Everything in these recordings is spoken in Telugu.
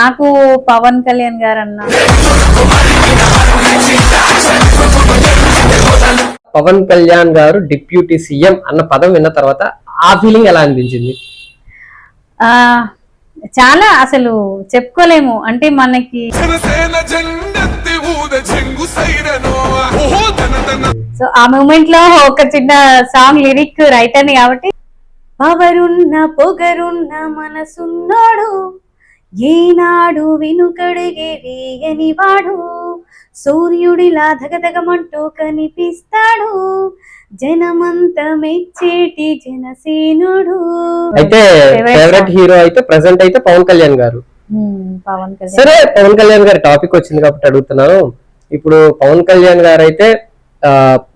నాకు పవన్ కళ్యాణ్ గారు అన్న పవన్ కళ్యాణ్ గారు డిప్యూటీ సీఎం అన్న పదం విన్న తర్వాత ఆ ఫీలింగ్ ఎలా అనిపించింది? చాలా అసలు చెప్పుకోలేము. అంటే మనకి సో ఆ మూమెంట్ లో ఒక చిన్న సాంగ్ లిరిక్ రైటర్ ని కాబట్టి పవరున్న పొగరున్న మనసున్నాడు ఏనాడు వెనుకడిగే వేయని వాడు సూర్యుడిలా ధగధగమంటూ కనిపిస్తాడు జనమంతా మెచ్చేటి జనసేనుడు. అయితే ఫేవరెట్ హీరో అయితే ప్రెసెంట్ అయితే పవన్ కళ్యాణ్ గారు. పవన్ కళ్యాణ్. సరే, పవన్ కళ్యాణ్ గారి టాపిక్ వచ్చింది కాబట్టి అడుగుతున్నాను. ఇప్పుడు పవన్ కళ్యాణ్ గారు అయితే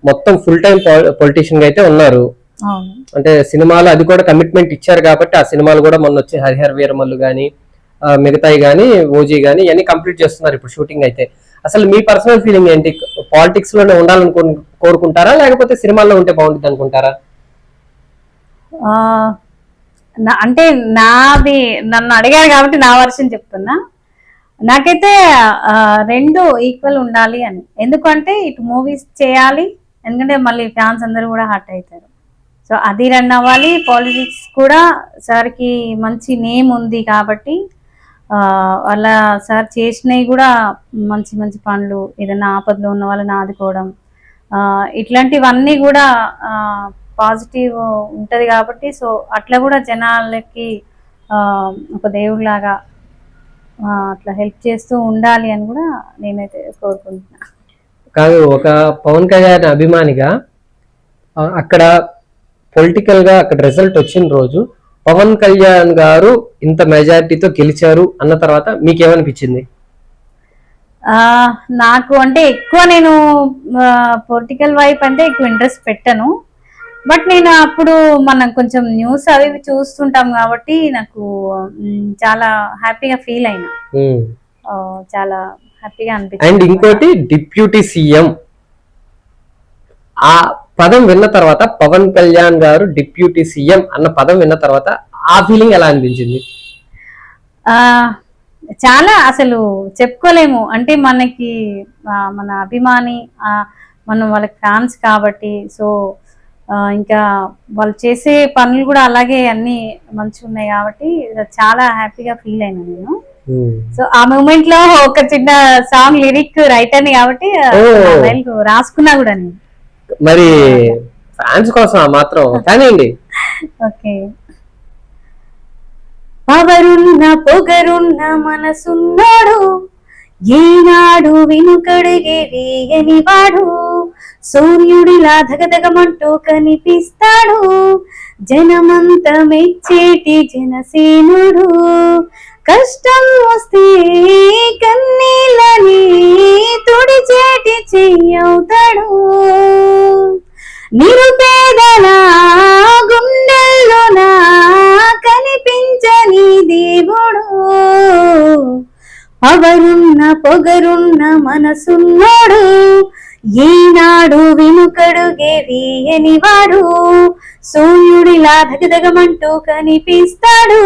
మొత్తం ఫుల్ టైం పొలిటీషియన్ గా అయితే ఉన్నారు. అంటే సినిమాలు అది కూడా కమిట్మెంట్ ఇచ్చారు కాబట్టి ఆ సినిమాలు కూడా మొన్న వచ్చి హరిహర వీరమల్లు గానీ మిగతాయి గానీ ఓజీ గానీ ఇవన్నీ కంప్లీట్ చేస్తున్నారు ఇప్పుడు షూటింగ్ అయితే. అసలు మీ పర్సనల్ ఫీలింగ్ ఏంటి? పాలిటిక్స్ లోనే ఉండాలని కోరుకుంటారా లేకపోతే సినిమాల్లో ఉంటే బాగుంటుంది అనుకుంటారా? అంటే నాది నన్ను అడిగారు కాబట్టి నా వర్షన్ చెప్తున్నా. నాకైతే రెండు ఈక్వల్ ఉండాలి అని. ఎందుకంటే ఇటు మూవీస్ చేయాలి, ఎందుకంటే మళ్ళీ ఫ్యాన్స్ అందరూ కూడా హర్ట్ అవుతారు. సో అది రన్ అవ్వాలి. పాలిటిక్స్ కూడా సార్కి మంచి నేమ్ ఉంది కాబట్టి వాళ్ళ సార్ చేసినవి కూడా మంచి మంచి పనులు, ఏదైనా ఆపదలో ఉన్న వాళ్ళని ఆదుకోవడం, ఇట్లాంటివన్నీ కూడా పాజిటివ్ ఉంటుంది కాబట్టి సో అట్లా కూడా జనాలకి ఒక దేవుడిలాగా అట్లా హెల్ప్ చేస్తూ ఉండాలి అని కూడా నేనైతే కోరుకుంటున్నా. కాదు, ఒక పవన్ కళ్యాణ్ అభిమానిగా అక్కడ పొలిటికల్ గా అక్కడ రిజల్ట్ వచ్చిన రోజు పవన్ కళ్యాణ్ గారు ఇంత మెజారిటీతో గెలిచారు అన్న తర్వాత మీకేమనిపించింది? నాకు అంటే ఎక్కువ నేను పొలిటికల్ వైపు అంటే ఎక్కువ ఇంట్రెస్ట్ పెట్టను. బట్ నేను అప్పుడు మనం కొంచెం న్యూస్ అవి చూస్తుంటాం కాబట్టి నాకు చాలా హ్యాపీగా ఫీల్ అయినా, చాలా హ్యాపీగా అనిపించింది. అండ్ ఇంకోటి డిప్యూటీ సీఎం ఆ పదం విన్న తర్వాత, పవన్ కళ్యాణ్ గారు డిప్యూటీ సీఎం అన్న పదం విన్న తర్వాత ఆ ఫీలింగ్ ఎలా అనిపించింది? చాలా అసలు చెప్పుకోలేము. అంటే మనకి మన అభిమాని, మనం వాళ్ళకి ఫ్యాన్స్ కాబట్టి సో ఇంకా వాళ్ళు చేసే పనులు కూడా అలాగే అన్ని మంచిగా ఉన్నాయి కాబట్టి చాలా హ్యాపీగా ఫీల్ అయినా నేను. సో ఆ మూమెంట్ లో ఒక చిన్న సాంగ్ లిరిక్ రైటర్ ని కాబట్టి రాసుకున్నా కూడా నేను. మరి ఫ్యాన్స్ కోసం మాత్రం కానివ్వండి. ఓకే. పవరున్న పొగరున్న మనసున్నాడు ఏనాడు వెనుకడిగే వేయని వాడు సూర్యుడిలా ధగధగమంటూ కనిపిస్తాడు జనమంతా మెచ్చేటి జనసేనుడు కష్టం వస్తే కన్నీళ్ళని తుడిచేటి చెయ్యవుతాడు నిరుపేదల గుండెల్లోనా కనిపించని దేవుడు పవరున్న పొగరున్న మనసున్నాడు ఈనాడు వెనుకడుగే వేయని వాడు సూర్యుడిలా ధగధగమంటూ కనిపిస్తాడు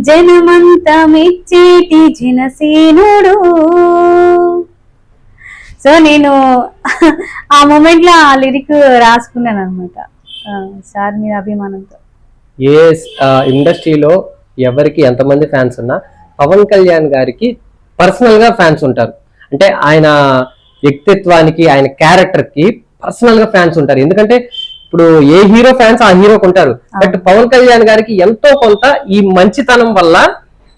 జనమంతా మెచ్చేటి జనసేనుడు. సో నేను ఆ మూమెంట్ లో ఆ లిరిక్ రాసుకున్నాను అనమాట సార్ మీద అభిమానంతో. ఏ ఇండస్ట్రీలో ఎవరికి ఎంతమంది ఫ్యాన్స్ ఉన్నా పవన్ కళ్యాణ్ గారికి పర్సనల్ గా ఫ్యాన్స్ ఉంటారు. అంటే ఆయన వ్యక్తిత్వానికి, ఆయన క్యారెక్టర్ కి పర్సనల్ గా ఫ్యాన్స్ ఉంటారు. ఎందుకంటే ఇప్పుడు ఏ హీరో ఫ్యాన్స్ ఆ హీరోకి ఉంటారు. బట్ పవన్ కళ్యాణ్ గారికి ఎంతో కొంత ఈ మంచితనం వల్ల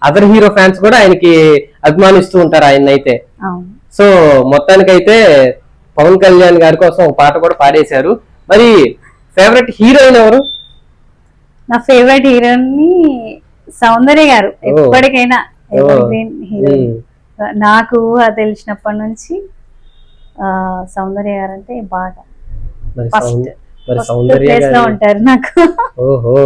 అదర్ హీరో ఫ్యాన్స్ కూడా ఆయనకి అభిమానిస్తూ ఉంటారు ఆయన అయితే. సో మొత్తానికైతే పవన్ కళ్యాణ్ గారి కోసం ఒక పాట కూడా పాడేశారు. మరి ఫేవరెట్ హీరోయిన్ ఎవరు? నా ఫేవరెట్ హీరోయిన్ సౌందర్య గారు. ఎప్పటికైనా హీరోయిన్ నాకు తెలిసినప్పటి నుంచి సౌందర్య గారు అంటే బాగా ఫస్ట్ ప్లేస్ లో ఉంటారు నాకు. ఓహో.